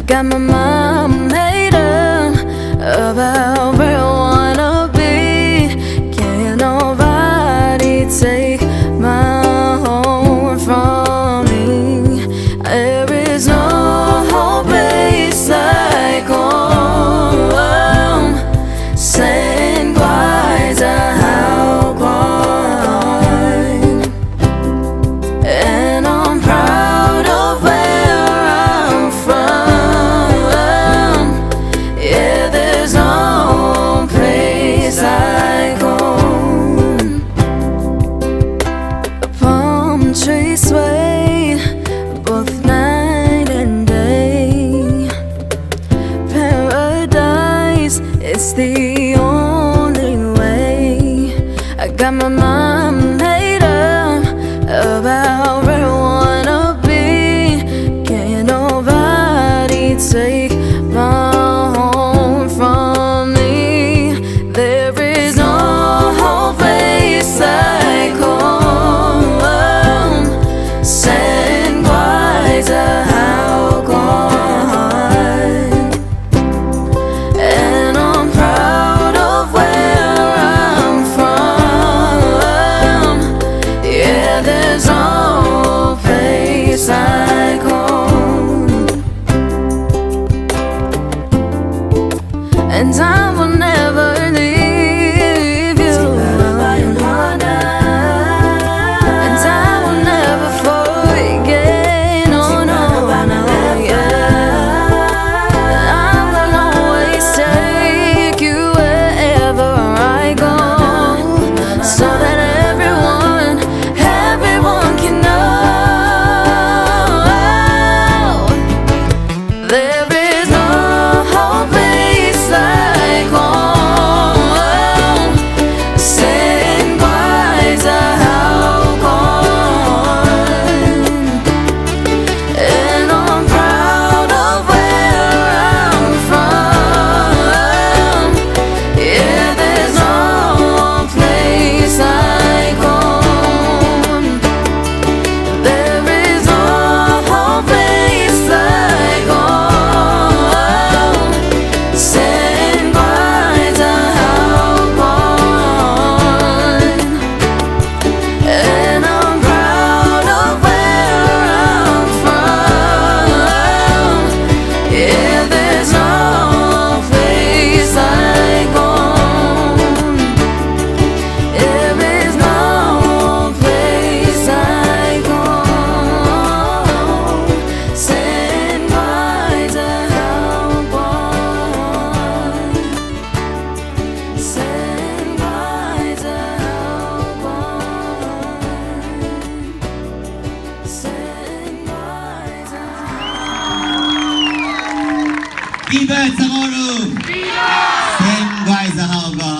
got my mind made up about where I wanna be. Can't nobody take my home from me. There is no place like home. Sen Guaiya Hao Guåhan. And I'm proud of where I'm from. Yeah, there's no place like home. Palm trees sway both night and day. Paradise, it's the only way. I got my mind made up about where I wanna be. Can't nobody take my home from me. There is no place like home. Sen Guaiya Hao Guåhan. And I'm proud of where I'm from. Yeah, there's no place like home. And I will never leave you. And I will never forget. No, no, no, yeah. I will always take you wherever I go, so that everyone can know. There is no place like home. Sen Guaiya Hao Guåhan. And I'm proud of where I'm from. Yeah, there's no place like home. There is no place like home. Sen Guaiya Hao Guåhan. And I'm proud of where I'm from. Yeah, there's no place like home. There is no place like home. Sen Guaiya Hao Guåhan. Sen Guaiya Hao Guåhan. Sen Guaiya. Viva Charfauros! Sen Guaiya Hao Guåhan.